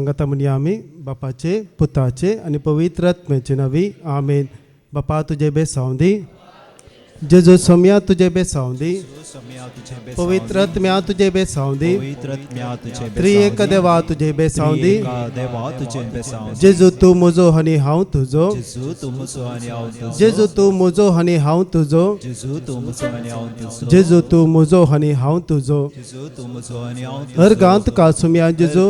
सांगता म्हणी आम्ही बापाचे पुताचे आणि पवित्र आत्म्याचे नावी आमेन. बापा तुझे बेसावंदी जेजू सम्या तुझे बेसावंदी पवित्र आत्म्या तुझे बेसावंदी त्रिएक देवा तुझे बेसावंदी जेजू तू मुजो हनी हांव तुझो जेजू तू मुजो हनी हांव तुझो जेजू तू मुजो हनी हांव तुझो अर्गांत का सुम्या जेजू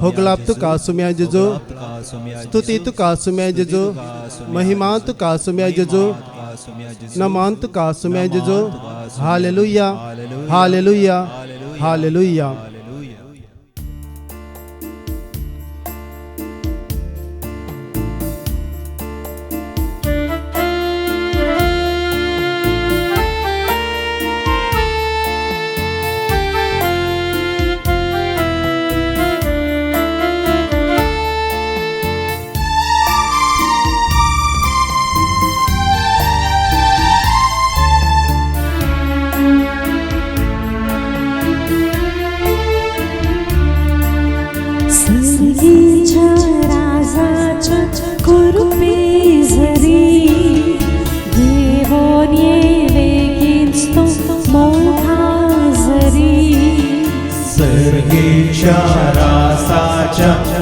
होगलाप तू का सुम्या जेजू स्तुति तू का सुम्या जेजू महिमा तू का सुम्या जेजू नमंत का सुम्या जेजू हालेलुया हालेलुया हालेलुया.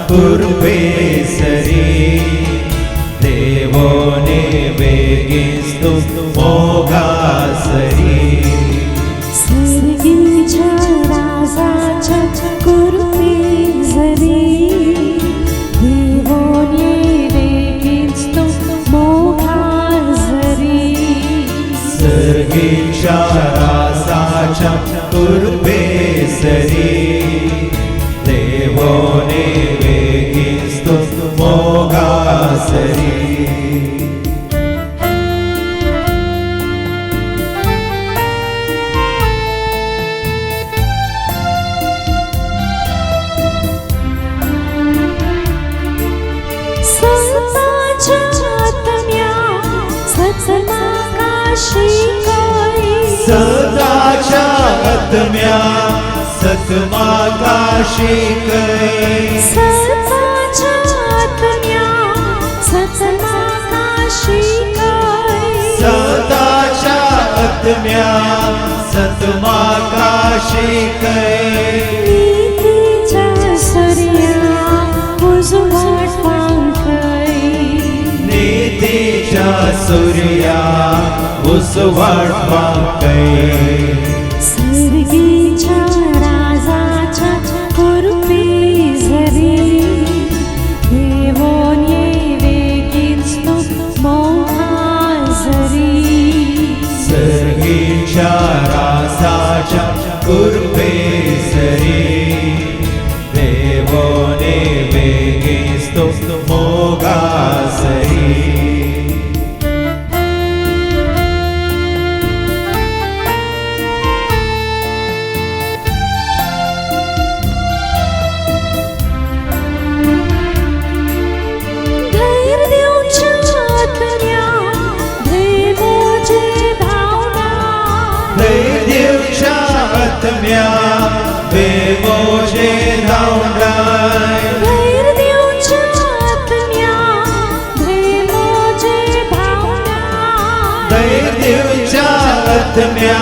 पूर्वे सरी देवोने वेगिस्तु मोगासरी सर्गीच्या राजाच्या पूर्वे सरी देवोने वेगिस्तु मोगासरी सर्गीच्या राजाच्या पूर्वे सरी देवोने वेगिस्तु मोगासरी सदाच्या आत्म्या सतमाकाशी कै सदाच्या आत्म्या सतमाकाशी कै सदाच्या आत्म्या सतमाकाशी कै नीतीच्या सूर्या उजवाड पांकै नीतीच्या सूर्या उजवाड पांकै सर्गीच्या राजाच्या पूर्वे सरी देवोने वेगिस्तु मोगासरी सर्गीच्या राजाच्या पूर्वे सरी देवोने वेगिस्तु मोगासरी आत्म्या बेमोजे धावणाय धैर्याच्या आत्म्या बेमोजे धावणाय धैर्याच्या आत्म्या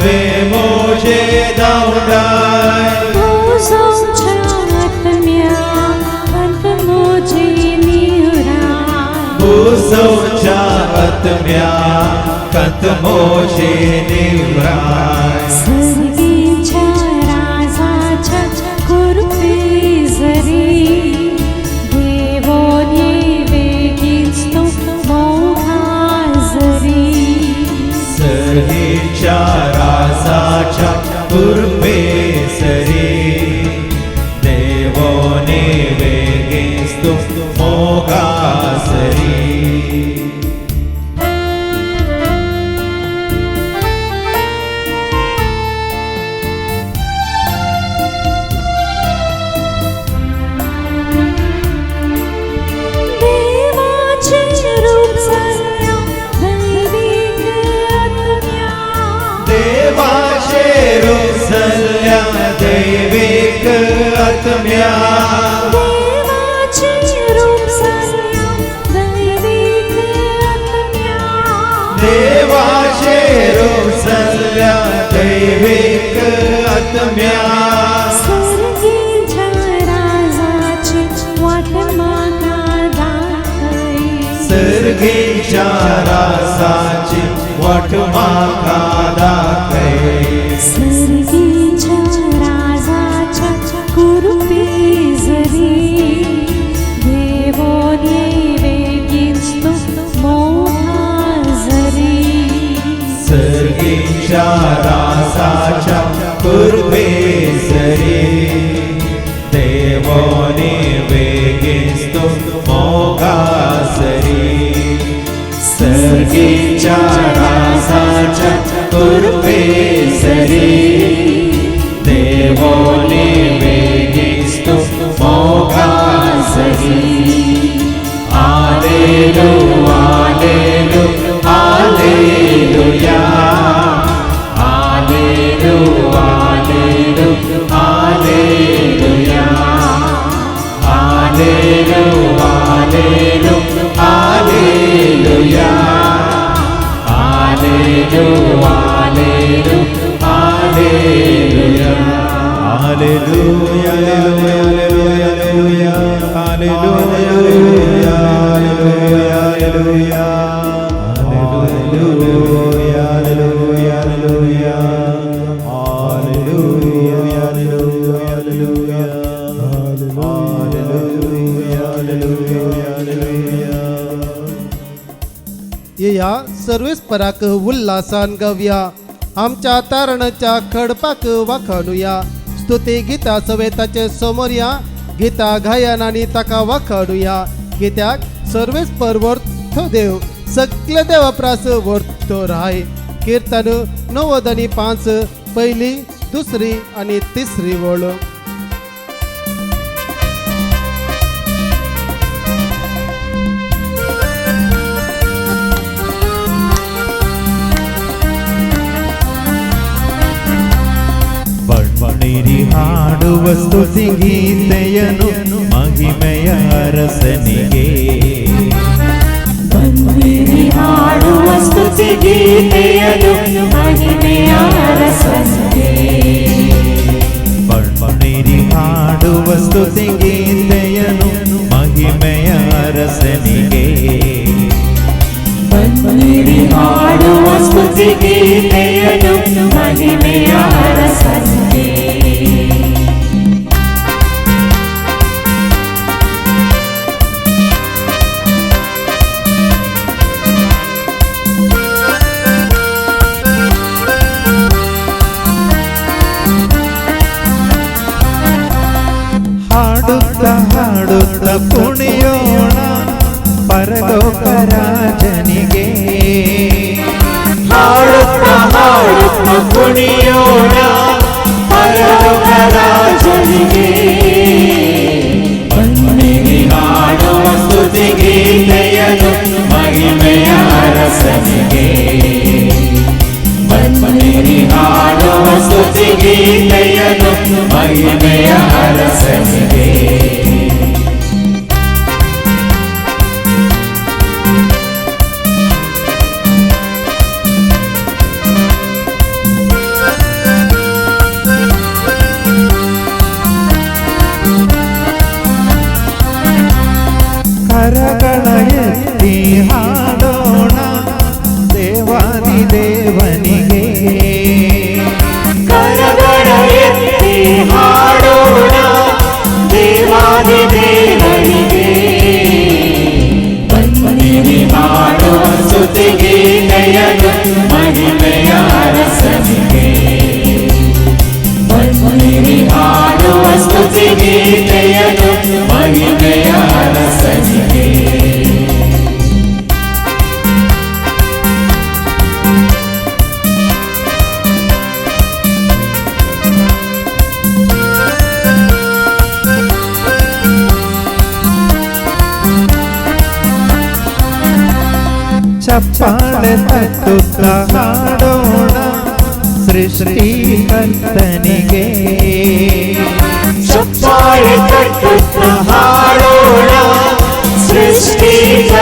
बेमोजे धावणाय भोजोच्या आत्म्या कंतमोजे निवडाय भोजोच्या आत्म्या कंतमोजे निवडाय सर्गीच्या राजाच्या पूर्वे सरी देवोने वेगिस्तु मोगासरी सर्गीच्या राजाच्या पूर्वे सरी देवोने वेगिस्तु मोगासरी देवाचे रूप सल्ल्या दैविक आत्म्या आत्म्या स्वर्गीच्या राजाची वाट मागा दाखई सर्गेच्या रासाची वाट माका दाखय स्वर्गीच्या राजाच्या कृपे जरी देवो वेगीस्तो मोठा जरी सर्गेच्या रासाच्या कुर्बे सरी देवोने वेगेस्तो मोगा सरी सर्गेच्या रासाच्या कुर्बे सरी देवोने वेगेस्तो मोगा सरी Alleluia, Alleluia, Alleluia, Alleluia, Alleluia, Alleluia, Alleluia, Alleluia, Alleluia, Alleluia, Alleluia, Alleluia, Alleluia, Alleluia, Alleluia, Alleluia, Alleluia, Alleluia, Alleluia, Alleluia. या सर्वेस पराक उल्हासान गाऊया आमच्या तारणाच्या खडपाक वाखाणूया स्तुती गीता सवेताचे समोर या गीता गायन आणि ताका वाखाणूया कित्याक सर्वेस परवर्थ देव सगळे देवप्रास वर्तो राय कीर्तन 95 पहिली दुसरी आणि तिसरी वळ ಬಣ್ಣಿರಿ ಹಾಡುವ ಸ್ತುತಿ ಗೀತೆಯನು ಮಹಿಮೆಯ ಅರಸನಿಗೆ ಬನ್ನಿರಿ ಹಾಡುವ ಸ್ತುತಿ ಗೀತೆಯನು ಮಹಿಮೆಯ ಅರಸನಿಗೆ ಬಣ್ಣಿರಿ ಹಾಡುವ ಸ್ತುತಿ ಗೀತೆಯನು ಮಹಿಮೆಯ ಅರಸನಿಗೆ ಬನ್ನಿರಿ ಹಾಡುವ ಸ್ತುತಿ ಗೀತೆಯನು ಮಹಿಮೆಯ ಅರಸನಿಗೆ ಹಾಡುತ್ತ ಕುಣಿಯೋಣ ಪರಲೋಕ ರಾಜನಿಗೆ ಹಾಡುತ್ತ ಕುಣಿಯೋಣ ಪರಲೋಕ ರಾಜನಿಗೆ ಬನ್ನಿರಿ ಹಾಡುವ ಸ್ತುತಿ ಗೀತೆಯನು ಮಹಿಮೆಯ ಅರಸನಿಗೆ ಬನ್ನಿರಿ ಹಾಡುವ ಸ್ತುತಿ ಗೀತೆಯನು ಮಹಿಮೆಯ ಅರಸನಿಗೆ ಕರಗಳ ಎತ್ತಿ ಹಾಡೋಣ ದೇವಾದಿ ದೇವನಿಗೆ ಕರಗಳ ಎತ್ತಿ ಹಾಡೋಣ ದೇವಾದಿ ದೇವನಿಗೆ ಬನ್ನಿರಿ ಹಾಡುವ ಸ್ತುತಿ ಗೀತೆಯನು ಮಹಿಮೆಯ ಅರಸನಿಗೆ ಬನ್ನಿರಿ ಹಾಡುವ ಸ್ತುತಿ ಗೀತೆಯನು ಮಹಿಮೆಯ ಅರಸನಿಗೆ ಚಪ್ಪಾಳೆ ತಟ್ಟುತ್ತ ಹಾಡೋಣ ಸೃಷ್ಟಿಕರ್ತನಿಗೆ ಚಪ್ಪಾಳೆ ತಟ್ಟುತ್ತ ಹಾಡೋಣ ಸೃಷ್ಟಿಕರ್ತನಿಗೆ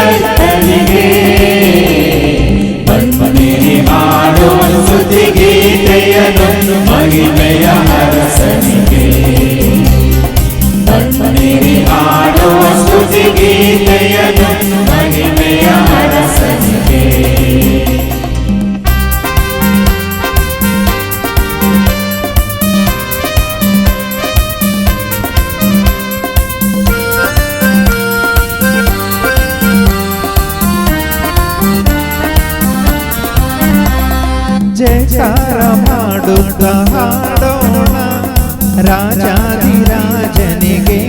ಬನ್ನಿರಿ ಹಾಡುವ ಸ್ತುತಿ ಗೀತೆಯನು ಮಹಿಮೆಯ ಜಯಕಾರ ಮಾಡುತ್ತ ಹಾಡೋಣ ರಾಜಾಧಿರಾಜನಿಗೆ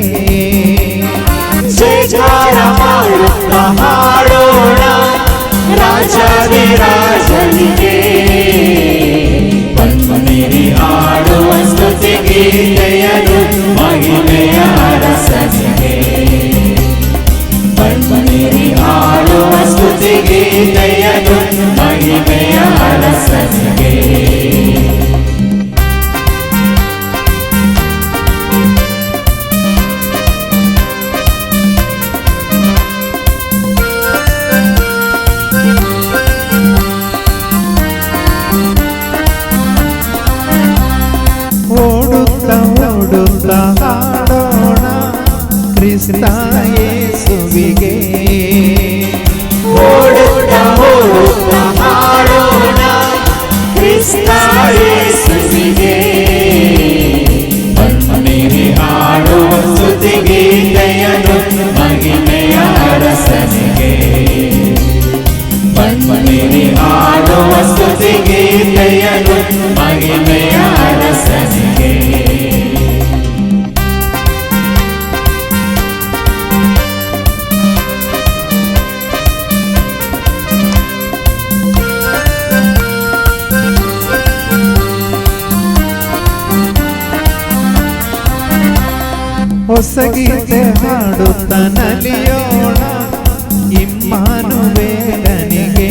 ಜಯಕಾರ ಮಾಡುತ್ತ ಹಾಡೋಣ ರಾಜಾಧಿರಾಜನಿಗೆ ಬನ್ನಿರಿ ಹಾಡುವ ಸ್ತುತಿ ಗೀತೆಯನ್ನು ಮಹಿಮೆಯ ಅರಸನಿಗೆ ಬನ್ನಿರಿ ಹಾಡುವ ಸ್ತುತಿ ಗೀತೆಯನ್ನು ಮಹಿಮೆಯ ಅರಸನಿಗೆ ಓಡುತ್ತ ಓಡುತ್ತ ಹಾಡೋಣ ಕ್ರಿಸ್ತ ಯೇಸುವಿಗೆ ಓಡುತ್ತ ಓಡುತ್ತ ಹಾಡೋಣ ಕ್ರಿಸ್ತ ಯೇಸುವಿಗೆ ಬನ್ನಿರಿ ಹಾಡುವ ಸ್ತುತಿ ಗೀತೆಯನ್ನು ಮಹಿಮೆಯ ಅರಸನಿಗೆ ಬನ್ನಿರಿ ಹಾಡುವ ಸ್ತುತಿ ಗೀತೆಯನ್ನು ಮಹಿಮೆಯ ಅರಸನಿಗೆ ಹೊಸ ಗೀತೆ ಹಾಡುತ್ತ ನಲಿಯೋಣ ಇಮ್ಮಾನುವೇಲನಿಗೆ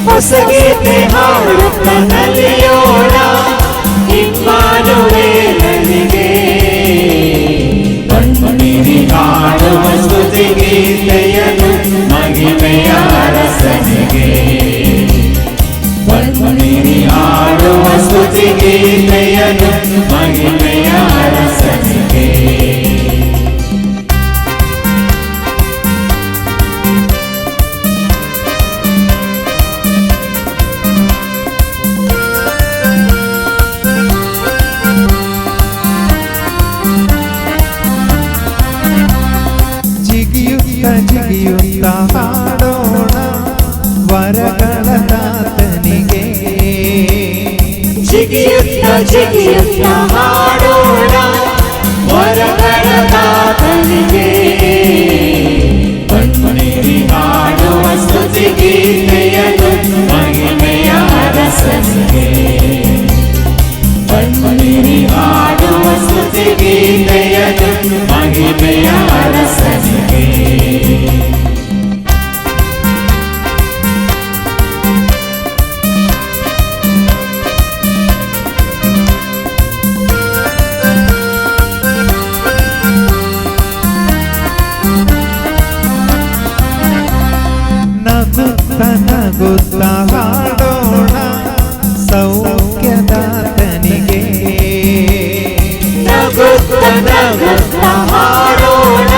ಹೊಸ ಗೀತೆ ಹಾಡುತ್ತ ನಲಿಯೋಣ ಇಮ್ಮಾನುವೇಲನಿಗೆ ಬನ್ನಿರಿ ಹಾಡುವ ಸ್ತುತಿ ಗೀತೆಯನ್ನು ಮಹಿಮೆಯ ಅರಸನಿಗೆ ಬನ್ನಿರಿ ಹಾಡುವ ಸ್ತುತಿ ಗೀತೆಯನ್ನು ಮಹಿಮೆಯ ಅರಸನಿಗೆ ಜಿಗಿಯುತ್ತ ಜಿಗಿಯುತ್ತ ಹಾಡೋಣ ವರಗಳ ತಾತನಿಗೆ ಜಿಗಿಯುತ್ತ ಜಿಗಿಯುತ್ತ ಹಾಡೋಣ ವರಗಳ ತಾತನಿಗೆ ಬನ್ನಿರಿ ಹಾಡುವ ಸ್ತುತಿ ಗೀತೆಯನ್ನು ಮಹಿಮೆಯ ಅರಸನಿಗೆ ಬನ್ನಿರಿ ಹಾಡುವ ಸ್ತುತಿ ಗೀತೆಯನ್ನು ಮಹಿಮೆಯ ಅರಸನಿಗೆ ನಗುತ್ತ ನಗುತ್ತ ಹಾಡೋಣ ಸೌಖ್ಯದಾತನಿಗೆ ನಗುತ್ತ ನಗುತ್ತ ಹಾಡೋಣ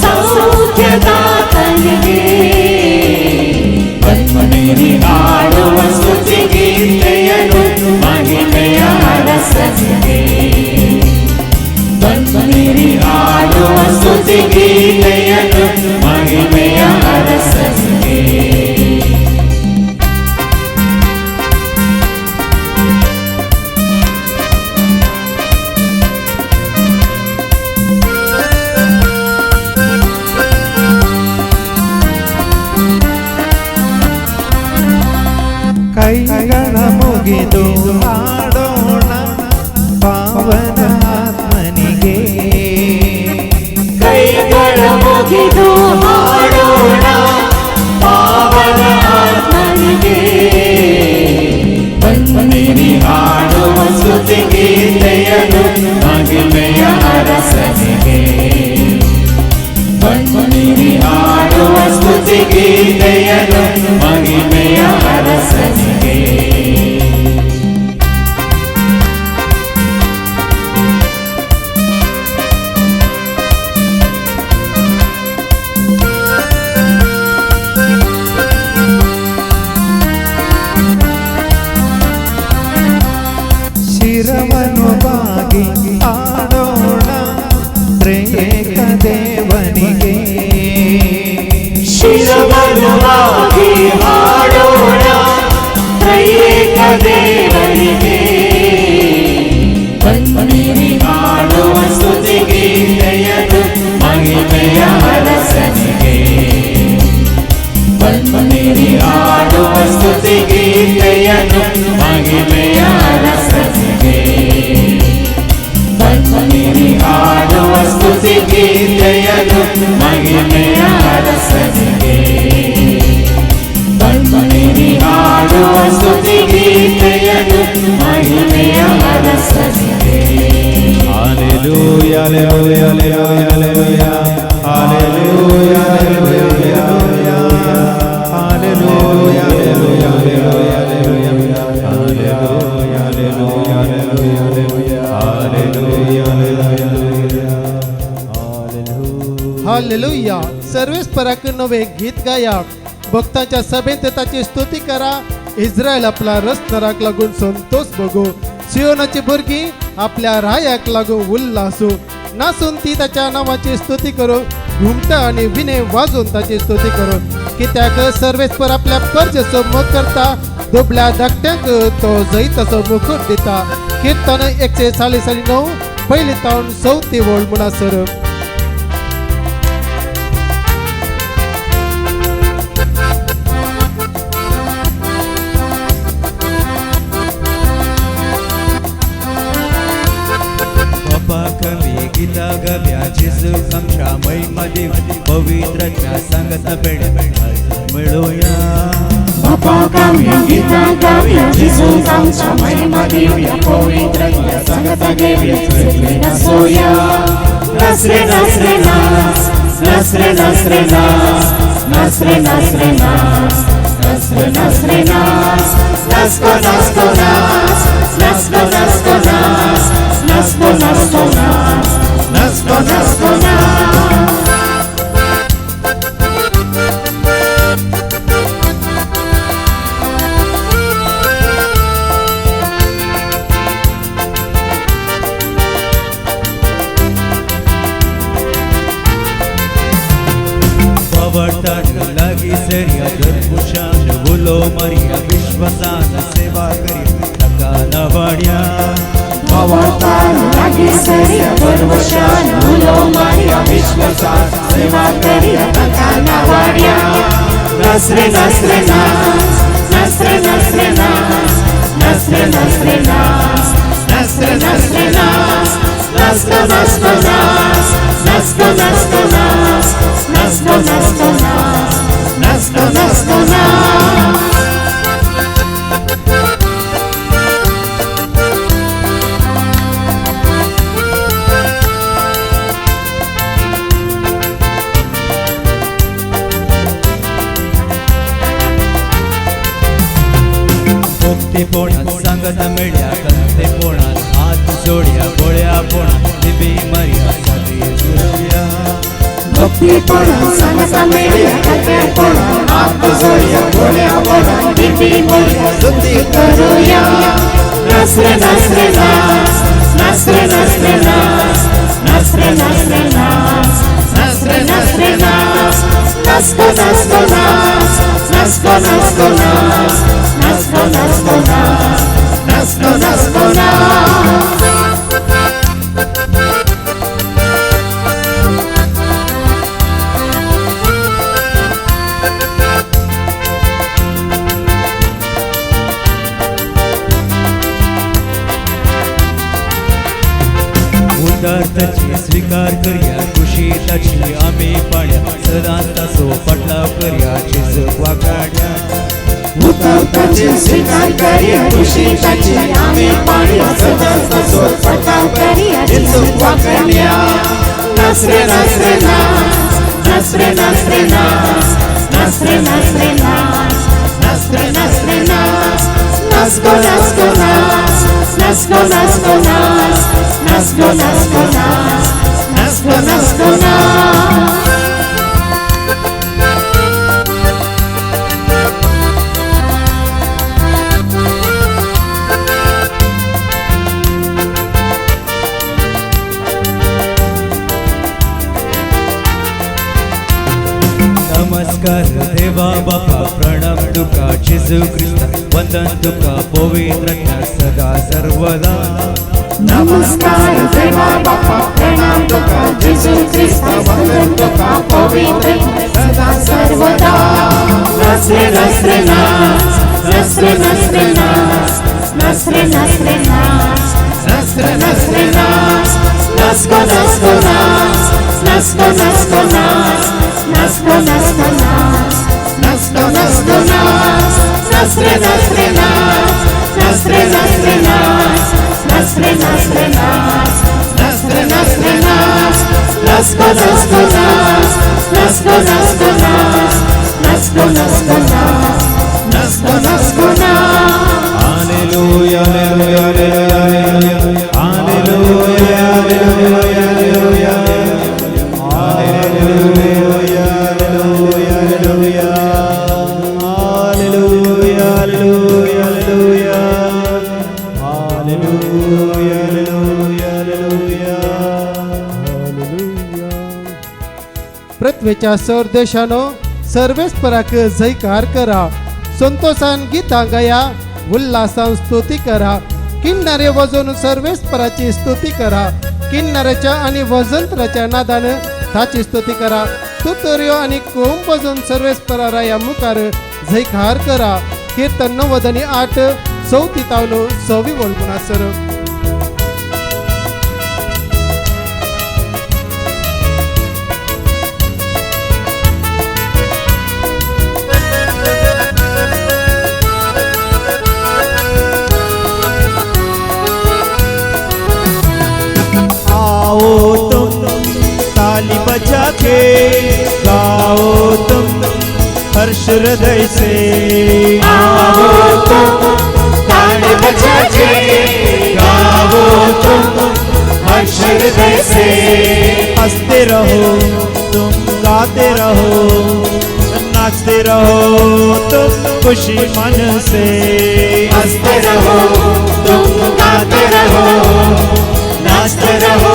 ಸೌಖ್ಯದಾತನಿಗೆ ಬನ್ನಿರಿ ಹಾಡುವ ಸ್ತುತಿ ಗೀತೆಯನ್ನು ಮಹಿಮೆಯ ಅರಸನಿಗೆ ಬನ್ನಿರಿ ಹಾಡುವ ಸ್ತುತಿ ಗೀತೆಯನ್ನು ಮಹಿಮೆಯ ಅರಸನಿಗೆ ಕೈಗಳ ಮುಗಿದು ಹಾಡೋಣ ಪಾವನ ಆತ್ಮನಿಗೆ ಕೈಗಳ ಮುಗಿದು ಹಾಡೋಣ ಪಾವನ ಆತ್ಮನಿಗೆ ಬನ್ನಿರಿ ಹಾಡುವ ಸ್ತುತಿ ಗೀತೆಯನ್ನು ಮಹಿಮೆಯ ಅರಸನಿಗೆ ಬನ್ನಿರಿ ಹಾಡುವ ಸ್ತುತಿ ಗೀತೆಯನ್ನು ಮಹಿಮೆಯ ಅರಸನಿಗೆ ಶಿರವನ್ನು ಬಾಗಿ ಹಾಡೋಣ ತ್ರೇಕ ದೇವನಿಗೆ ಶಿರವನ್ನು ಬಾಗಿ ಹಾಡೋಣ ದೇವರಿಗೆ ಬನ್ನಿರಿ ಹಾಡುವ ಸ್ತುತಿ ಗೀತೆಯನ್ನು ಮಹಿಮೆಯ ಅರಸನಿಗೆ ಬನ್ನಿರಿ ಹಾಡುವ ಸ್ತುತಿ ಗೀತೆಯನ್ನು ಮಹಿಮೆಯ ಅರಸನಿಗೆ ಬನ್ನಿರಿ ಹಾಡುವ ಸ್ತುತಿ ಗೀತೆಯನ್ನು ಮಹಿಮೆಯ ಅರಸನಿಗೆ ಬನ್ನಿರಿ ಹಾಡುವ ಸ್ತುತಿ ಗೀತೆಯನ್ನು ಮಹಿಮೆಯ ಅರಸನಿಗೆ Hallelujah, hallelujah, hallelujah, hallelujah, hallelujah, hallelujah, hallelujah. सर्वेच पराक नवे गीत गाया. भक्तांच्या सभेत त्याची स्तुती करा. इस्रायल आपला रस्ताराक लागून संतोष बघू. सियोनाची भुरगी आपल्या रायाक लागून उल्हासू. नासून ती त्याच्या नावाची स्तुती करू. घुमटा आणि विणे वाजून त्याची स्तुती करू. कित्याक सर्वेस्पर आपल्या परजेचो मोग करता. दुबल्या धाकट्यांक तो जैताचो मुकुट दिता. कीर्तन 149 पहिली तावन 34 वोळ म्हणसर. गीता गव्या जेजू आमच्या मैमध्ये पवित्र सांगत बेड मिळूया बापा गाऊया गीता गाऊया येशू आमच्या महिमा पवित्र संगत घेऊया सगळे नाचूया. नाच रे नाच रे नाच नाच रे नाच रे नाच नाच रे नाच रे नाच नाच रे नाच रे नाच नाच को नाच को नाच नाच को नाच को नाच नाच को नाच को नाच नाच को नाच को नाच. लागी सरिया जरपुषान बोलो मरिया विश्वासान सेवा करी नका नवाड्या अवतार लागी सरिया जरपुषान बोलो मरिया विश्वासान सेवा करी नका नवाड्या. नाच रे नाच रे नाच नाच रे नाच रे नाच नाच रे नाच रे नाच नाच रे नाच रे नाच नाच को नाच को नाच नाच को नाच को नाच नाच को नाच को नाच नाच को नाच को नाच. मुक्ती पोणात सांगत मिळ्या कंते पोणात हात जोड्या गोळ्या पोणात दिबी मर्या साधी जुळूया भक्ती पडा सांगता मिळ्या कंते पोणात हात जोड्या गोळ्या पोणात दिबी मर्या स्तुती करूया. नाच रे नाच रे नाच नाच रे नाच रे नाच नाच रे नाच रे नाच नाच रे नाच रे नाच नाच को नाच को नाच नाच को नाच को नाच नाच को नाच को नाच नाच को नाच को नाच. उदारताची स्वीकार करूया खुशी ताची आम्ही पाड्या सदांता सो पटला करूया जेजू वाकाड्या उतारताची स्वीकार करूया खुशी ताची आम्ही पाड्या सदांता सो पटला करूया जेजू वाकाड्या. नाच रे नाच रे नाच नाच रे नाच रे नाच नाच रे नाच रे नाच नाच रे नाच रे नाच नाच को नाच को नाच नाच को नाच को नाच नाच को नाच को नाच नाच को नाच को नाच. नमस्कार नमस्कार देवा बापा प्रणाम तुका जेजू ख्रिस्ता वंदन तुका पवित्र सदा सर्वदा नमस्कार देवा बापा प्रणाम तुका जेजू ख्रिस्त वंदन तुका पवित्र सदा सर्वदा नस्रे नस्रे नास नस्रे नस्रे नास नस्रे नस्रे नास नस्रे नस्रे नास नस्को नस्को नास नस्को नस्को नास नस्को नस्को नास नस्को नस्को नास नस्रे नस्रे नास नस्रे नस्रे नास नस्रे नस्रे नास नस्रे नस्रे नास नस्को नस्को नास नस्को नस्को नास नस्को नस्को नास नस्को नस्को नास हालेलुया हालेलुया हालेलुया हालेलुया हालेलुया हालेलुया हालेलुया हालेलुया पृथ्वीच्या सर देशानो सर्वेच पराक जयकार करा संतोषान गीता गया उल्हासान स्तुती करा किन्नारे वाजवून सर्वेच पराची स्तुती करा किन्नाऱ्याच्या आणि वजंत्राच्या नादानं ताची स्तुती करा तुतर्यो आणि कोंब वाजवून सर्वेच परारा या मुखार जयकार करा कीर्तन 98 34 सवी वळपुना सर आओ तुम ताली बजा के गाओ तुम हर्ष हृदय से आओ तुम ताली बजा के गाओ तुम हर्ष हृदय से हंसते रहो तुम गाते रहो नाचते रहो तुम खुशी मन से हंसते रहो तुम गाते रहो नाचते रहो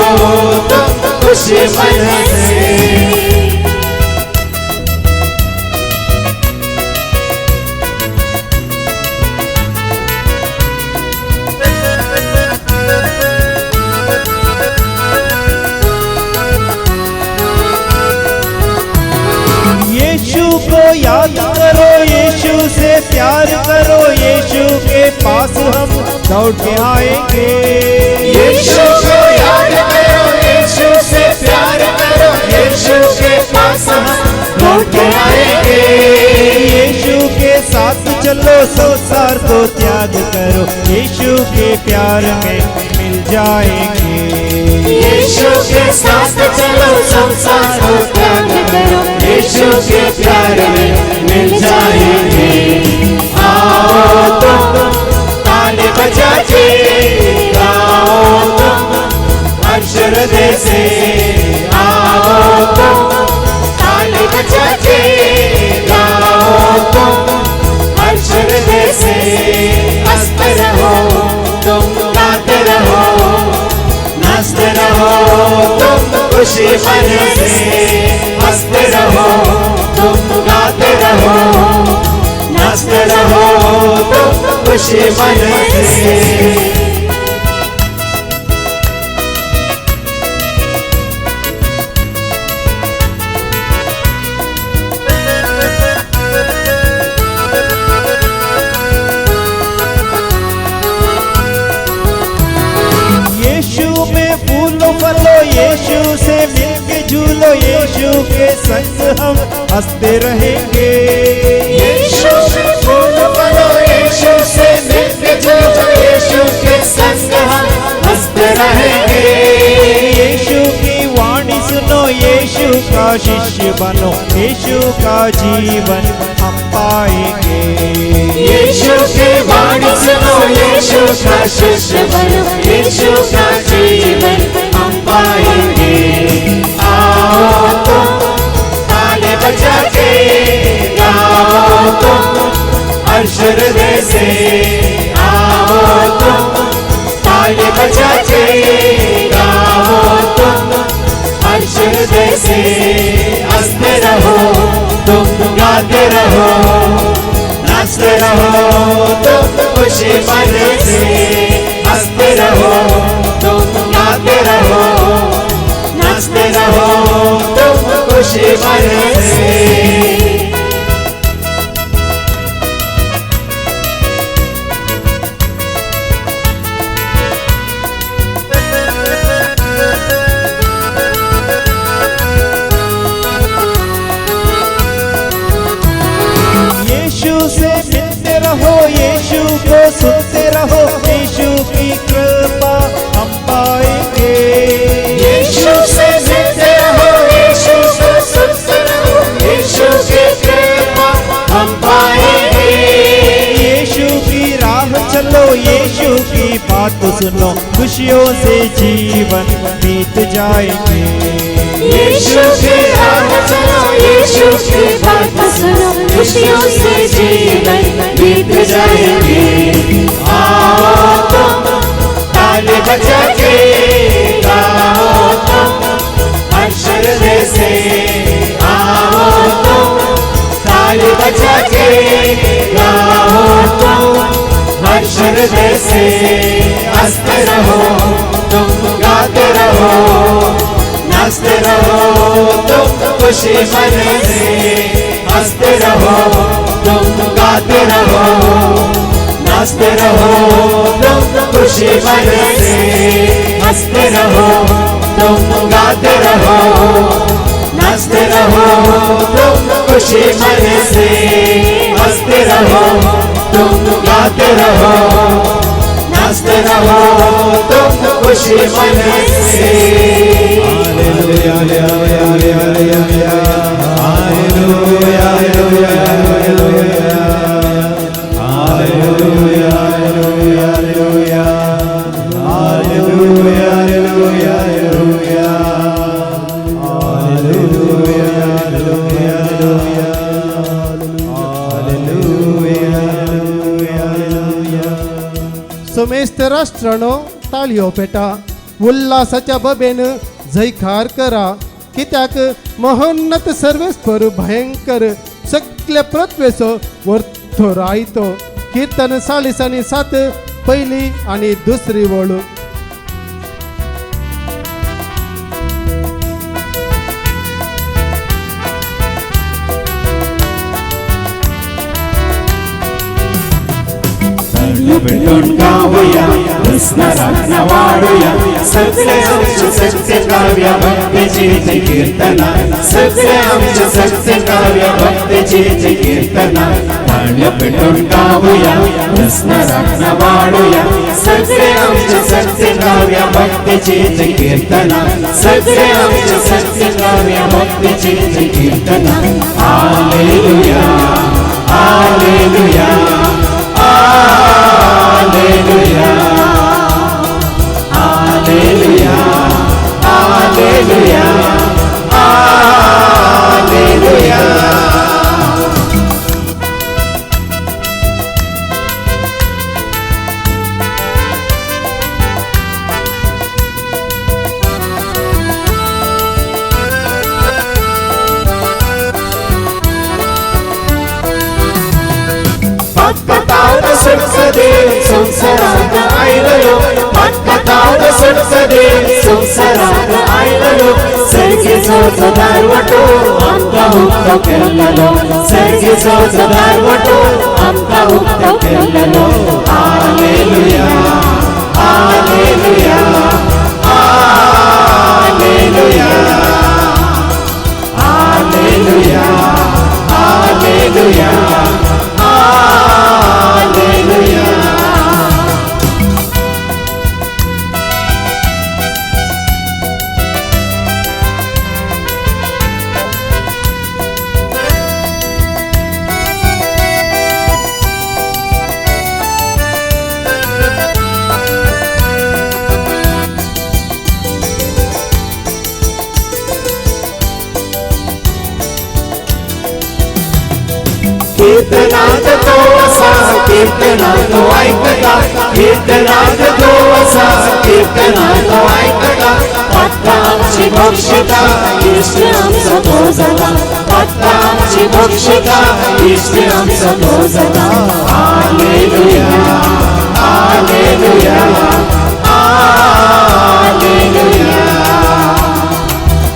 तुम खुशी मन से यीशु को याद करो यीशु से प्यार करो यीशु के पास हम दौड़ के आएंगे यीशु को याद करो यीशु से प्यार करो यीशु के पास हम दौड़ के आएंगे यीशु के साथ चलो संसार को त्याग करो यीशु के प्यार में मिल जाएंगे यीशु के साथ चलो संसार को त्याग करो यीशु के प्यार में मिल जाएंगे आओ तुम ताली बजा के गाओ तुम हर्ष हृदय से आओ तुम ताली बजा के गाओ तुम हर्ष हृदय से हंसते रहो तुम गाते रहो नाचते रहो तुम खुशी मन से हंसते रहो तुम गाते रहो नाचते रहो तुम खुशी मन से यीशु में फूलो फलो यीशु से मिलके झूलो यीशु के संग हम हंसते रहेंगे यीशु में फूल फलो यीशु से मिलके झूलो यीशु के संग हम हंसते रहेंगे यीशु की वाणी सुनो यीशु का शिष्य बनो यीशु का जीवन हम पाएंगे यीशु की वाणी सुनो यीशु का शिष्य बनो यीशु का जीवन हम पाएंगे आओ तुम ताली बजा के गाओ तुम हर्ष हृदय से आओ तुम ताली बजा के गाओ तुम हर्ष हृदय से हंसते रहो तुम गाते रहो नाचते रहो तुम खुशी मन से हंसते रहो तुम गाते रहो नाचते रहो तुम खुशी मन से यीशु को सुनते रहो यीशु की कृपा हम पाएंगे यीशु से मिलते रहो यीशु को सुनते रहो यीशु की कृपा हम पाएंगे यीशु की राह चलो यीशु की बात सुनो खुशियों से जीवन बीत जाएंगे यीशु की राह चलो यीशु की बात सुनो खुशियों से जीवन बीत जाएंगे आओ तुम ताली बजा के गाओ तुम हर्ष हृदय से आओ तुम ताली बजा के गाओ तुम हर्ष हृदय से हंसते रहो तुम गाते रहो नाचते रहो तुम खुशी मन से हंसते रहो तुम गाते रहो नाचते रहो तुम खुशी मन से हंसते रहो तुम गाते रहो नाचते रहो तुम खुशी मन से हंसते रहो तुम गाते रहो नाचते रहो तुम खुशी मन से हालेलुया हालेलुया हालेलुया हालेलुया हालेलुया हालेलुया हालेलुया हालेलुया समेस्त राष्ट्रानो ताळयो पेटा उल्हासाच्या बबेन जयकार करा कित्याक महोन्नत सर्वेस्पर भयंकर सगळे पृथ्वेस वरथो रायतो कीर्तन 47 पहिली आणि दुसरी वळू भेटून गाऊया कृष्ण वाढूया सगळे आमचे सत्य काव्य भक्तीची कीर्तना सगळे आमचे सत्य काव्य भक्तीची कीर्तना ताळ्या पेटून गाऊया कृष्ण वाढूया सगळे आमचे सत्य काव्य भक्तीची कीर्तना सगळे आमचे सत्य काव्य भक्तीची कीर्तना हालेलुया हालेलुया Hallelujah, Hallelujah, Hallelujah, Hallelujah. संसारात आयलो कथात सुटसदे संसारात आयलो सर्गेचो दारवटो आमकां उक्तो केल्लो सर्गेचो दारवटो आमकां उक्तो केल्लो हालेलुया हालेलुया हालेलुया हालेलुया हालेलुया हालेलुया कीर्तनात तो असा कीर्तनात ऐकता कीर्तनात तो असा कीर्तनात ऐकता आता आमची भक्षिता इष्ट आमचा तो झाला आता आमची भक्षिता इष्ट आमचा तो झाला हालेलुया हालेलुया हालेलुया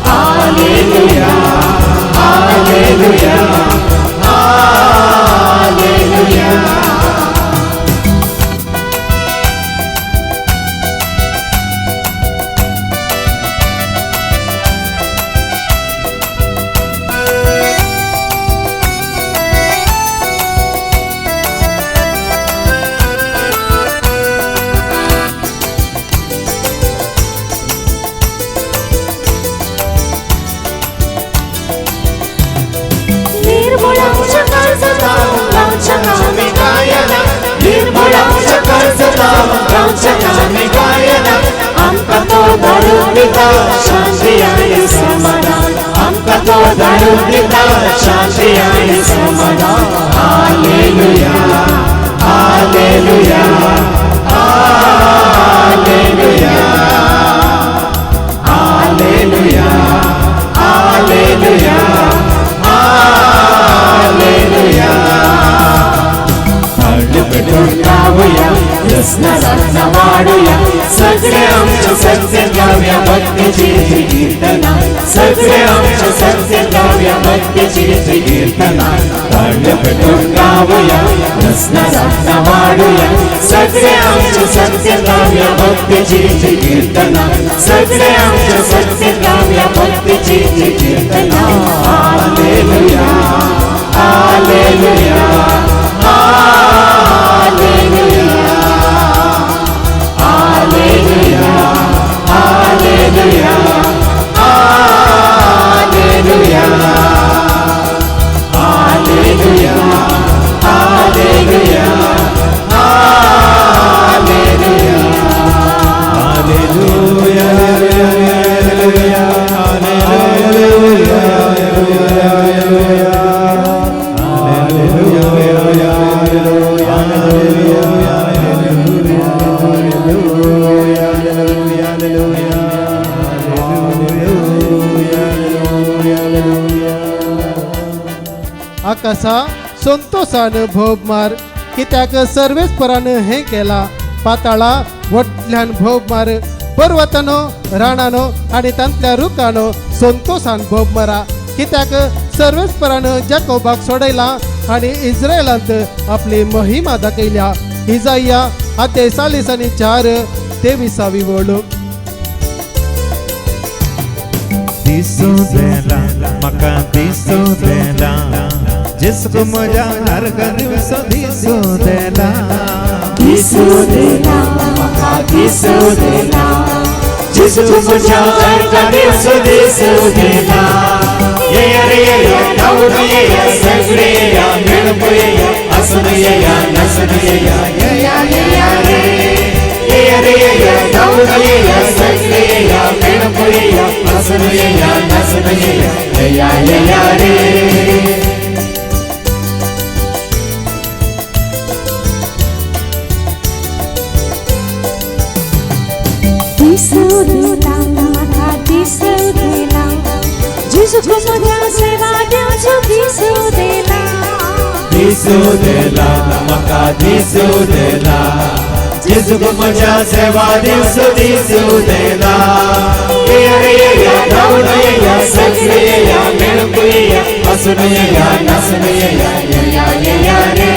हालेलुया हालेलुया हालेलुया आमका तो दारू दिता शांती आणि समाधान आमका तो दारू दिता शांती आणि समाधान हालेलुया हालेलुया हालेलुया हालेलुया हालेलुया हालेलुया पेटून गाऊया रत्न वाढूया सगळे आमच्या सत्य गाव्या भक्तीची कीर्तना सगळे आमच्या सत्य गाव्या भक्तीची कीर्तना तांड पेटून गाऊया रत्न वाढूया सगळे आमच्या सत्य गाव्या भक्तीची कीर्तना सगळे आमच्या सत्य गाव्या भक्तीची कीर्तना हालेलुया हालेलुया आकाशा संतोषानं भोग मार कित्याक सर्वेस्परानं हे केला पाताळा वटल्यान भोग मार पर्वतानो राणानो आणि तांतल्या रुखानो संतोषान भोग मारा कित्याक सर्वेस्परानं जाकोबाक सोडयला आणि इस्रायलांत आपली महिमा दाखयल्या इजाया अध्याय 40:4-23 वळू दिसू देला म्हाका दिसू देला जिसको म्हज्या हरगा दिवसो दिसू देला दिसू देला म्हाका दिसू देला जिसको म्हज्या हरगा दिवसो दिसू देला येया रे येया धांवून येया सगळे येया मेळून येया हसून येया नाचून येया येया येया रे येया रे येया धांवून येया सगळे येया मेळून येया हसून येया नाचून येया येया येया रे दिसू देला म्हाका दिसू देला जिसको म्हज्या सेवा देवचो दिसू देला दिसू देला म्हाका दिसू देला जिसको म्हज्या सेवा देवचो दिसू देला येया रे येया धांवून येया सगळे येया मेळून येया हसून येया नाचून येया येया येया रे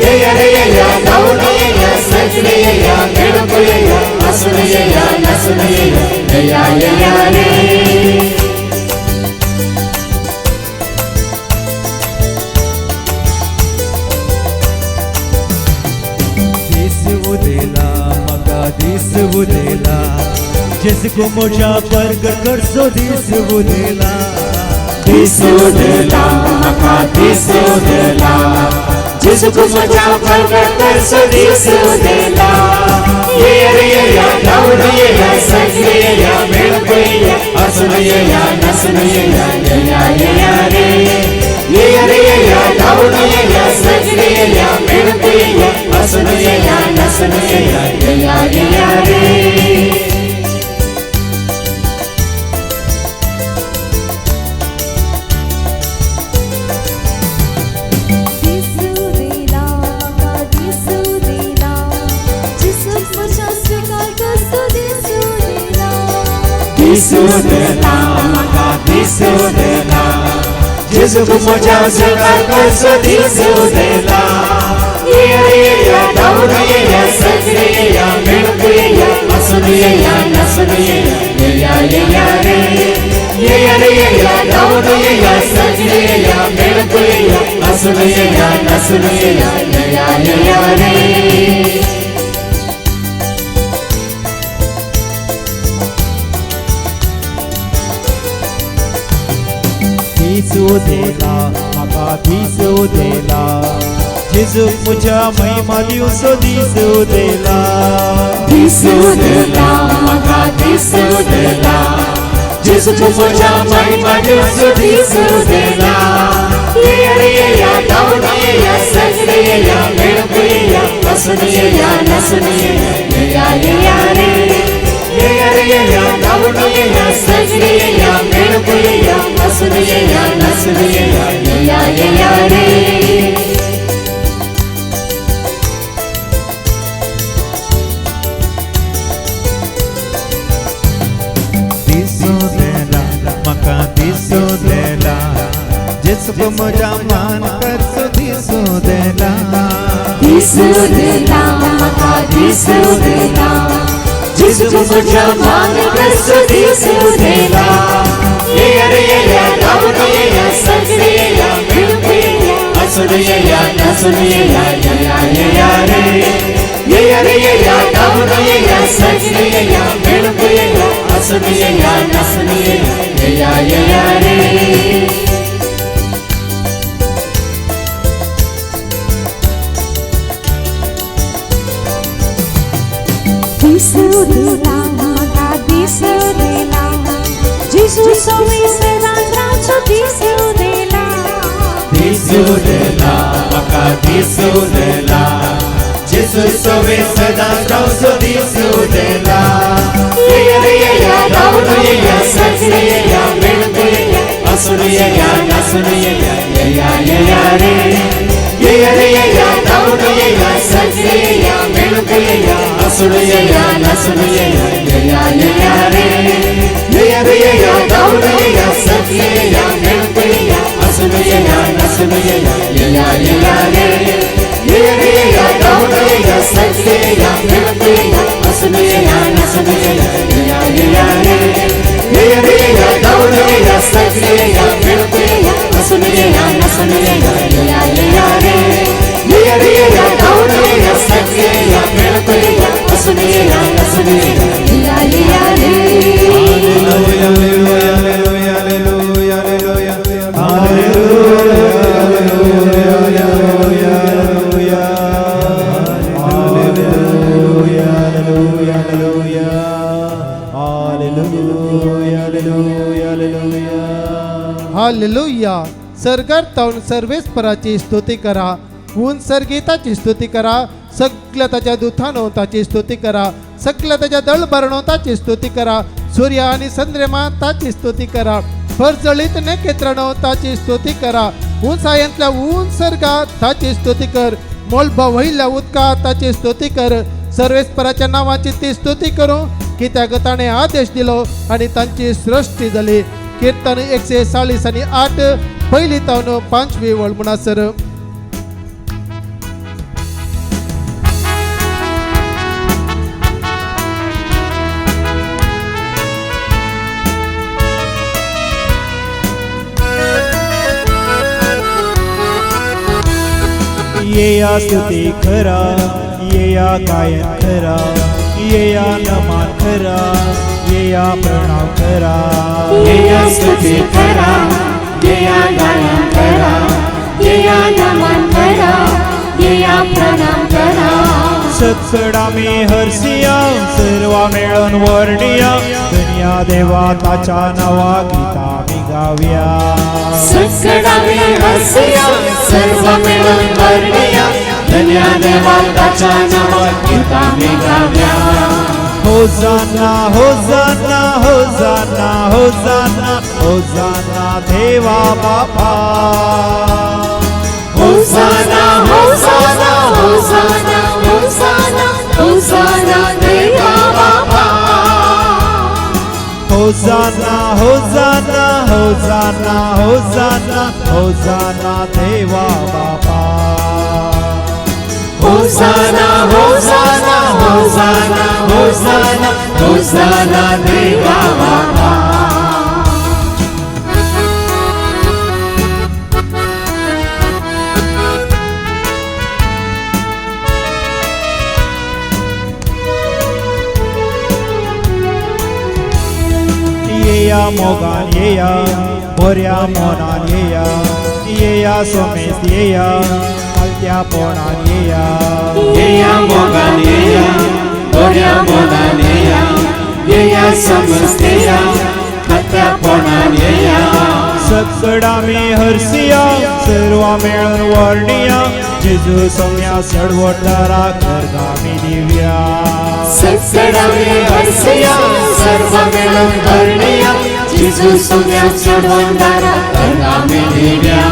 येया रे येया धांवून येया सगळे येया मेळून येया हसून येया नाचून येया येया येया रे दिसू देला म्हाका दिसू देला जिसको म्हज्या प्रगट करचो दिसू देला दिसू देला म्हाका दिसू देला जिसको म्हज्या प्रगट करचो दिसू देला येया रे येया धांवून येया सगळे येया मेळून येया हसून येया नाचून येया येया येया रे येया रे येया धांवून येया सगळे येया मेळून येया हसून येया नाचून येया येया येया रे दिसू देला म्हाका दिसू देला जेजू म्हज्या जगाक कसो दिसू देला येया धांवून येया सगळे येया मेळून येया हसून येया नाचून येया येया रे येया रे येया धांवून येया सगळे येया मेळून येया हसून येया नाचून येया येया रे दिसू देला म्हाका दिसू देला जेजू म्हज्या महिमा दिवसो दिसू देला दिसू देला म्हाका दिसू देला जेजू म्हज्या महिमा दिवसो दिसू देला येया रे येया धांवून येया सगळे येया मेळून येया हसून येया नाचून येया येया रे येया रे येया धांवून येया सगळे येया मेळून येया हसून येया नाचून येया येया रे दिसू देला म्हाका दिसू देला जेजू म्हज्या मान कसो दिसू देला दिसू देला म्हाका दिसू देला जेजू म्हज्या मान कसो दिसू देला येया रे येया धांवून येया सगळे येया मेळून येया हसून येया नाचून येया येया रे येया रे येया धांवून येया सगळे येया मेळून येया हसून येया नाचून येया येया रे दिसू देला म्हाका दिसू देला जेजू सवय सदांचो दिसू देला दिसू देला म्हाका दिसू देला जेजू सवे सदा रावचो दिसू देला येया रे येया धांवून येया सगळे येया मेळून येया हसून येया नाचून येया येया रे येया रे येया धांवून येया सगळे येया मेळून येया हसून येया नाचून येया येया रे येया रे येया धांवून येया सगळे येया मेळून येया हसून येया नाचून येया येया रे येया रे येया धांवून येया सगळे येया मेळून येया हसून येया नाचून येया येया रे येया रे येया धांवून येया सगळे येया मेळून येया हसून येया नाचून येया येया रे येया रे येया धांवून येया सगळे येया मेळून येया हसून येया नाचून येया येया रे हालेलुया हालेलुया हालेलुया हालेलुया हालेलुया सर्गार सर्वेस्पराची स्तुती करा ऊन सर्गीताची स्तुती करा सगळ्या ताच्या दुथानो ताची स्तुती करा सगळ्या ताच्या दळ भरणो स्तुती करा सूर्य आणि चंद्रमा ताची स्तुती करा फरजळीत नेकेत्रनो ताची स्तुती करा ऊन सायंतल्या ऊन सर्गा ताची स्तुती कर मोलभा वहिल्या उदका ताची स्तुती कर सर्वेस्पराच्या नावाची ती स्तुती करू की त्या गताने आदेश दिलो आणि तांची सृष्टी झाली कीर्तन 140 आणि 8 पहिली तावन 5वी वळ म्हणसर येया स्तुती करा येया गायन करा येया नमन करा येया प्रणाम करा येया स्तुती करा येया गायन करा येया नमन करा येया प्रणाम करा सत्सडा मी हरसिया सर्व मिळून वर्णिया दुनिया देवा ताच्या नावा गीता मी गाव्या सत्सडा मी हरसिया सर्व मिळून वर्णिया दुनिया देवा ताच्या नावा गीता मी गाव्या होसाना होसाना होसाना होसाना होसाना देवा बापा होसाना होसाना होसाना होसाना होसाना देवा बापा होसाना होसाना होसाना होसाना होसाना देवा बापा होसाना होसाना होसाना होसाना होसाना देवा बापा येया मोगान येया बोऱ्या मोनान येया सोमेस येया हलत्या पोणान येया मोगान बोऱ्या मोनान येया समस्तेया हत्या पोणान सकड़ा में हरसिया सर्वा मेळन वर्णिया जेजू सोम्या सडवटारा करगामी दिव्या सकड़ा में हरसिया सर्व मिळून वर्णिया जेजू सोम्या सडवटारा करगामी दिव्या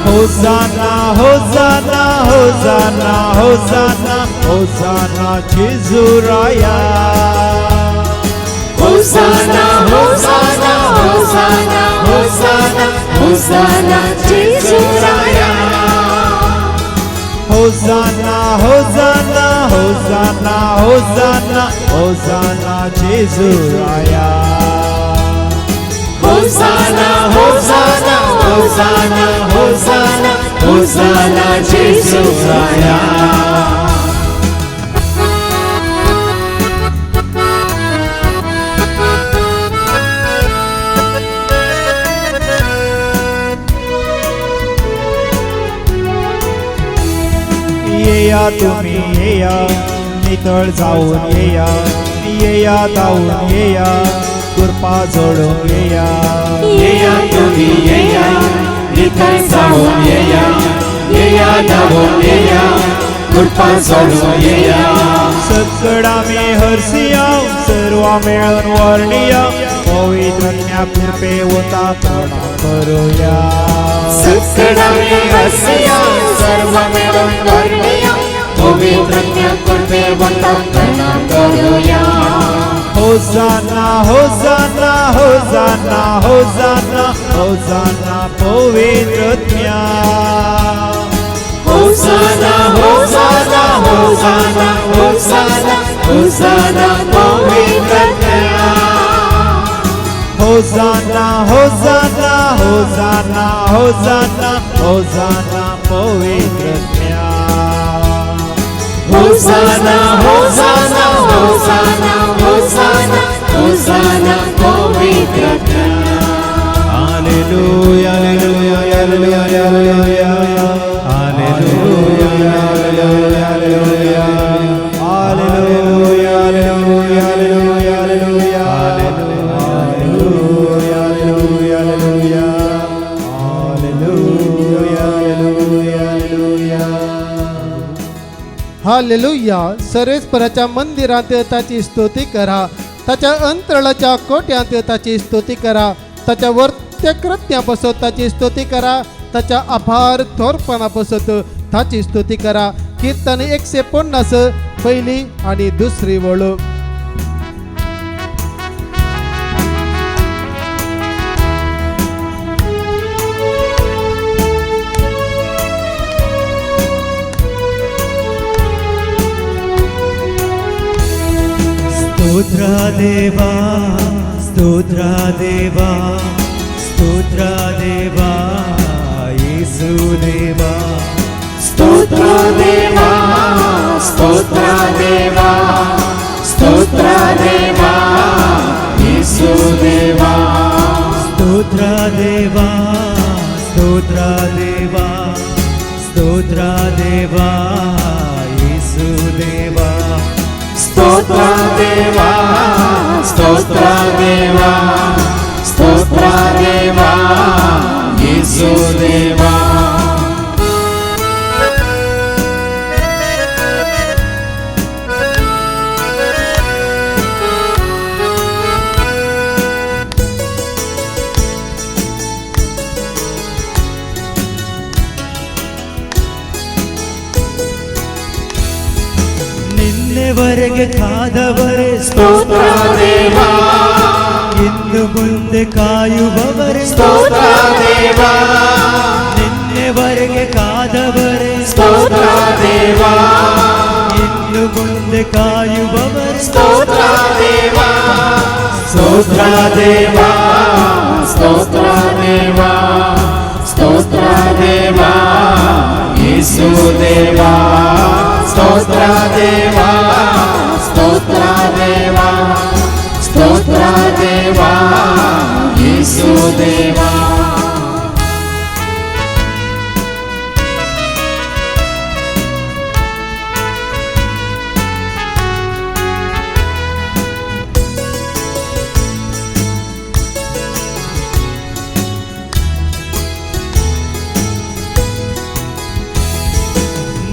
होसाना होसाना होसाना होसाना होसाना जेजू राया होसाना होसाना होसाना होसाना होसाना जेजू राया होसाना होसाना होसाना होसाना होसाना जेजू राया होसाना होसाना होसाना होसाना होसाना जेजू राया येया तुम्ही येया नितळ जाऊन येया धावून येया कृपा जोडून येया तुम्ही येया नितळ जाऊन येया धावून येया कृपा जोडून येया सकड़ा में हरसिया सर्वा मेळन वर्णिया पवित्रज्ञा कृपे होता प्रणाम करूया सकड़ा में हरसिया सर्व मिळून वर्णिया पवित्रज्ञा कृपे होता प्रणाम करूया होसाना होसाना होसाना होसाना होसाना पवित्रज्ञा होसाना होसाना होसाना होसाना होसाना पवित्रज्ञा होसाना होसाना होसाना होसाना होसाना पवित्रज्ञा होसाना होसाना होसाना होसाना होसाना पवित्रज्ञा हालेलुया हालेलुया हालेलुया हालेलुया हालेलुया हालेलुया हालेलुया हालेलुया हालेलुया हालेलुया हालेलुया हालेलुया. सर्वेश्वराच्या मंदिरात त्याची स्तुती करा, त्याच्या अंतराळाच्या कोट्यात त्याची स्तुती करा, त्याच्या वर्त्य कृत्यापासून त्याची स्तुती करा, त्याच्या आभार थोरपणापासून त्याची स्तुती करा. कीर्तन 150 पहिली आणि दुसरी वळ. स्तोत्र देवा स्तोत्र देवा स्तोत्र देवा येशु देवा स्तोत्र देवा स्तोत्र देवा स्तोत्र देवा येशु देवा स्तोत्र देवा स्तोत्र देवा स्तोत्र देवा येशु देवा स्तोत्र देवा स्तोत्र देवा स्तोत्र देवा येशु देवा ನಿನ್ನೆವರೆಗೆ ಕಾದವರೇ ಸ್ತೋತ್ರ ದೇವಾ ಇನ್ನು ಮುಂದೆ ಕಾಯುವವರೇ ಸ್ತೋತ್ರ ದೇವ ನಿನ್ನೆವರೆಗೆ ಕಾದವರೇ ಸ್ತೋತ್ರ ದೇವ ಇನ್ನು ಮುಂದೆ ಕಾಯುವವರೇ ಸ್ತೋತ್ರ ದೇವ ಸ್ತೋತ್ರ ದೇವ ಸ್ತೋತ್ರ ದೇವ ಸ್ತೋತ್ರ ದೇವ ಯೇಸು ದೇವ ಸ್ತೋತ್ರ ದೇವ ಸ್ತೋತ್ರ ದೇವ ಸ್ತೋತ್ರ ದೇವ ಯೇಸು ದೇವ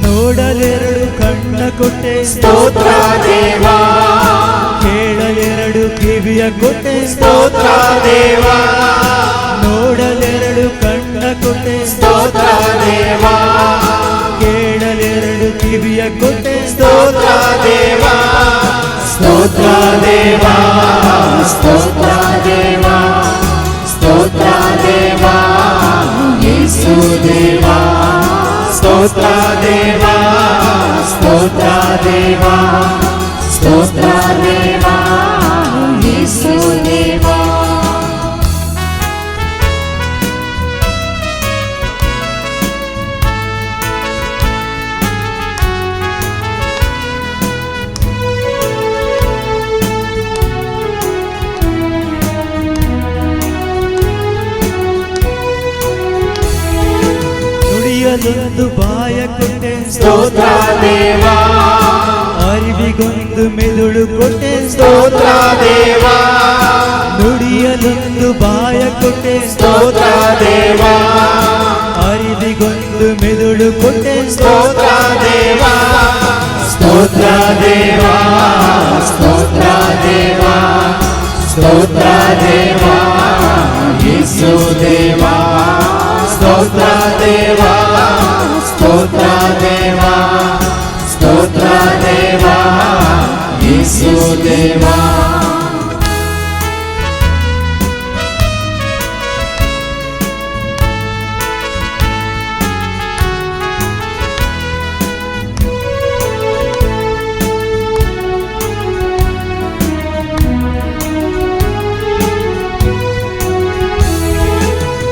ನೋಡಲೆರಡು ಕಣ್ಣ ಕೊಟ್ಟೆ ಸ್ತೋತ್ರ ದೇವ ಕೇಳಲೆರಡು ಕಿವಿಯ ಕೊಟ್ಟೆ ಸ್ತೋತ್ರ ದೇವ ನೋಡಲೆರಡು ಕಣ್ಣ ಕೊಟ್ಟೆ ಸ್ತೋತ್ರ ದೇವ ಕೇಳಲೆರಡು ಕಿವಿಯ ಕೊಟ್ಟೆ ಸ್ತೋತ್ರ ದೇವ ಸ್ತೋತ್ರ ದೇವ ಸ್ತೋತ್ರ ದೇವ ಸ್ತೋತ್ರ ದೇವ ಯೇಸು ದೇವ ಸ್ತೋತ್ರ ದೇವ ಸ್ತೋತ್ರ ದೇವ ಸ್ತೋತ್ರ ದೇವ ಯೇಸು ದೇವ ನುಡಿಯಲೊಂದು ಬಾಯ ಕೊಟ್ಟೆ ಸ್ತೋತ್ರ ದೇವ ಅರಿವಿಗೊಂದು ಮೆದುಳು ಕೊಟ್ಟೆ ಸ್ತೋತ್ರ ದೇವ ನುಡಿಯಲೊಂದು ಬಾಯ ಕೊಟ್ಟೆ ಸ್ತೋತ್ರ ದೇವ ಅರಿವಿಗೊಂದು ಮೆದುಳು ಕೊಟ್ಟೆ ಸ್ತೋತ್ರ ದೇವ ಸ್ತೋತ್ರ ದೇವ ಸ್ತೋತ್ರ ದೇವ ಸ್ತೋತ್ರ ದೇವ ಯೇಸು ದೇವ ಸ್ತೋತ್ರ ದೇವ ಸ್ತೋತ್ರ ದೇವ ಸ್ತೋತ್ರ ದೇವ ಯೇಸು ದೇವ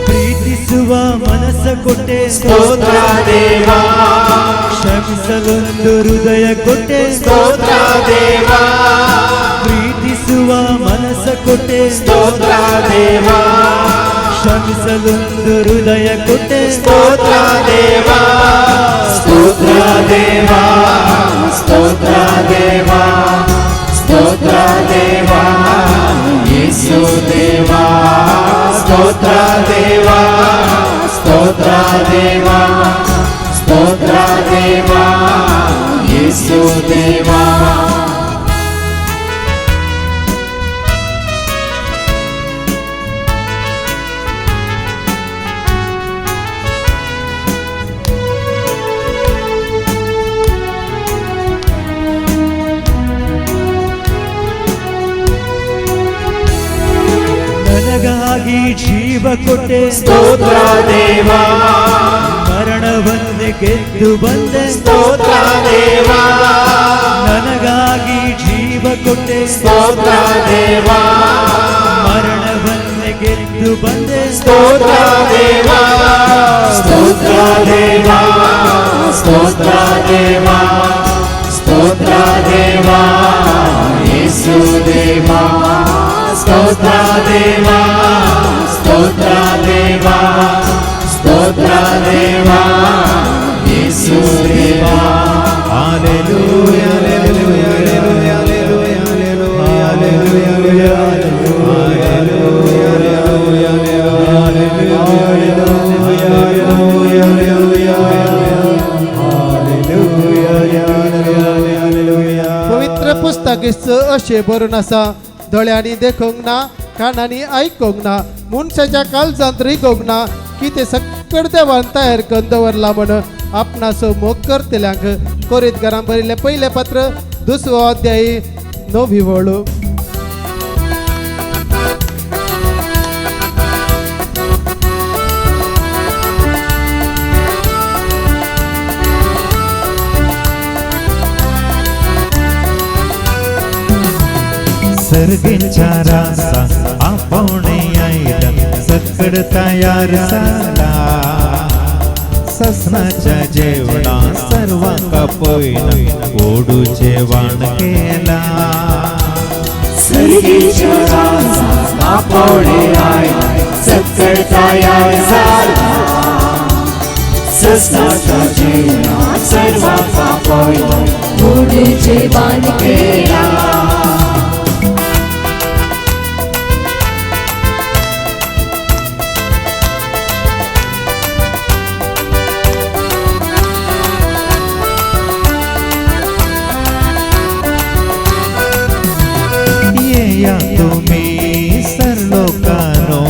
ಪ್ರೀತಿಸುವ ಮನಸ್ಸ ಕೊಟ್ಟೆ ಸ್ತೋತ್ರ ದೇವ ಕ್ಷಮಿಸಲೊಂದು ಹೃದಯ ಕೊಟ್ಟೆ ಸ್ತೋತ್ರ ದೇವ ಪ್ರೀತಿಸುವ ಮನಸ್ಸ ಕೊಟ್ಟೆ ಸ್ತೋತ್ರ ದೇವ ಕ್ಷಮಿಸಲೊಂದು ಹೃದಯ ಕೊಟ್ಟೆ ಸ್ತೋತ್ರ ದೇವ ಸ್ತೋತ್ರ ದೇವ ಸ್ತೋತ್ರ ದೇವ ಸ್ತೋತ್ರ ದೇವ ಯೇಸು ದೇವ ಸ್ತೋತ್ರ ದೇವ ಸ್ತೋತ್ರ ದೇವ ಸ್ತೋತ್ರ ದೇವ ಯೇಸು ದೇವ ನನಗಾಗಿ ಜೀವ ಕೊಟ್ಟೆ ಸ್ತೋತ್ರ ದೇವ ಮರಣವನ್ನೇ ಗೆದ್ದು ಬಂದೆ ಸ್ತೋತ್ರ ದೇವ ನನಗಾಗಿ ಜೀವ ಕೊಟ್ಟೆ ಸ್ತೋತ್ರ ದೇವ ಮರಣವನ್ನೇ ಗೆದ್ದು ಬಂದೆ ಸ್ತೋತ್ರ ದೇವ ಸ್ತೋತ್ರ ದೇವ ಸ್ತೋತ್ರ ದೇವ ಸ್ತೋತ್ರ ದೇವ ಯೇಸು ದೇವ ಸ್ತೋತ್ರ ದೇವ ಸ್ತೋತ್ರ ದೇವ ಸ್ತೋತ್ರ ದೇವ ಯೇಸು ದೇವ Hallelujah, hallelujah, hallelujah, hallelujah, पवित्र पुस्तकीच अशें बरोवन आसा दोळ्यांनी देखूंक ना कानांनी आयकूंक ना मनशाच्या काळजांत रिगूंक ना की ते सकट देवान तयार करून दवरला म्हणून आपणास मोग करतल्यांक कोरींतकारांक बरयल्लें पयलें पत्र 2वा अध्याय 9वी वळू सर्गींच्या रासा आपण यायला सकड तयार झाला ससनाच्या जेवणा सर्वांका पोयला गोडू जेवण केला सर्गीच्या राजा आपण आयला सकड तयार झाला ससनाच्या जेवणा सर्वांका पोयला गोड जेवण केला या तुम्ही सर्लोकानो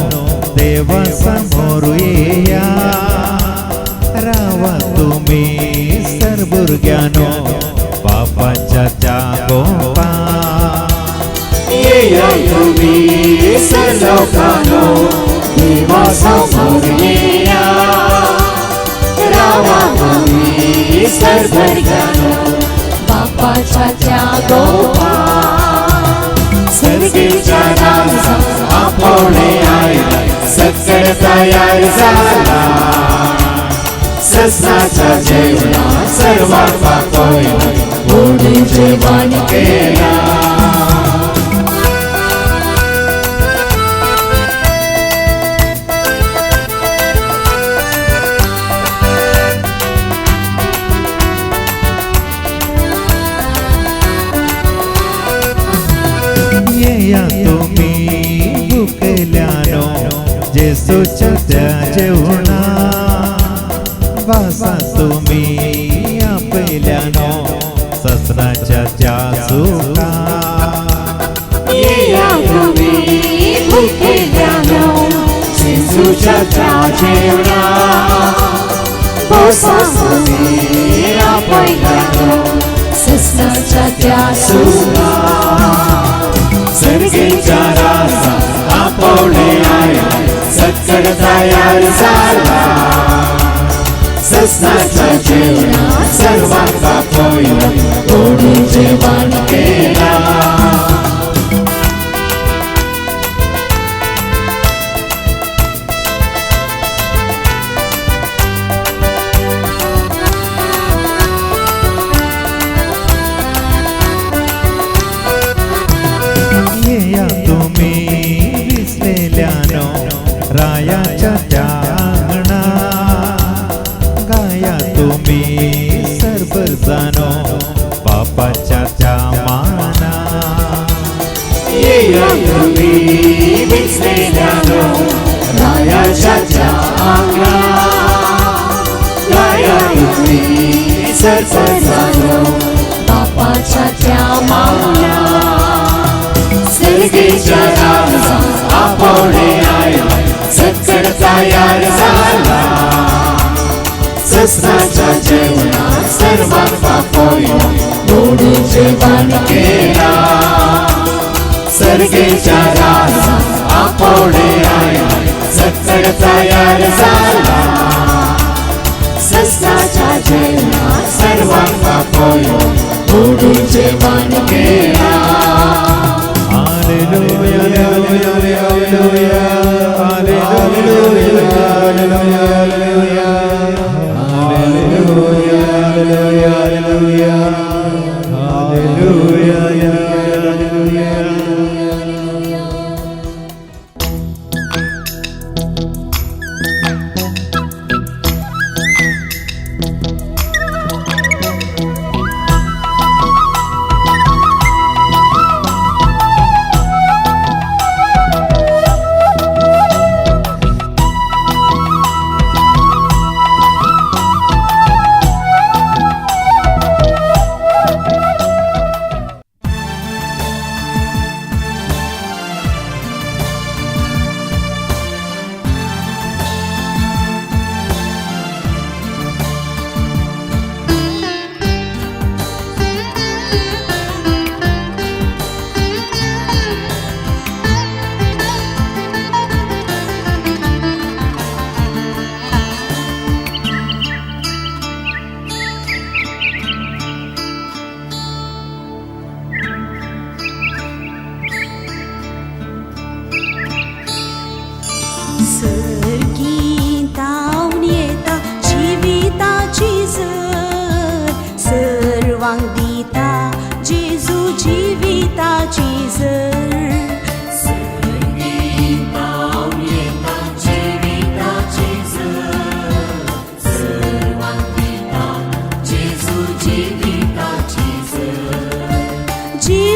देवा समोर या रावा तुम्ही सर्वुर्ग्यानो बापाच्या जागोपा या तुम्ही सर्लोकानो देवा समोर या रावा तुम्ही सर्वुर्ग्यानो बापाच्या जागोपा सर्गीच्या राजा आपण आयला सकड तयार झाला ससनाच्या जेवणा सर्वांका पोयला गोड जेवण केला या तुम्ही भुकल्यानो जेसूच्या त्या जेवणा वासा तुम्ही आपल्यानो ससनाच्या त्या सुका या तुम्ही भुकेल्यानो जेसूच्या त्या जेवणा वासा तुम्ही आपल्यानो ससनाच्या त्या सुका सर्गीच्या राजा आपण आयला सकड तयार झाला ससनाच्या जेवणा सर्वांका पोयला गोड जेवण केला या तुम्ही विसलेल्यानो रायाच्या त्या अंगणा गाया तुम्ही सर्वजणो बापाच्या त्या माना या तुम्ही विसलेल्यानो रायाच्या त्या अंगणा गाया तुम्ही सर्वजणो बापाच्या त्या माना सर्गीच्या राजा आपण आयला सकड तयार झाला ससनाच्या जेवणा सर्वांका पोयला गोड जेवण केला सर्गीच्या राजा आपण आयला सकड तयार झाला ससनाच्या जेवणा सर्वांका पोयला गोड जेवण केला Hallelujah, hallelujah, hallelujah, hallelujah, hallelujah, hallelujah, hallelujah, hallelujah.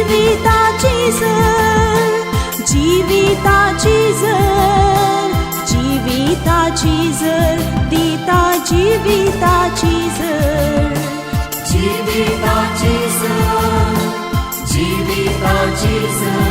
जीविताची जर जीविताची जर जीविताची जर दिता जीविताची जर जीविताची जर जीविताची जर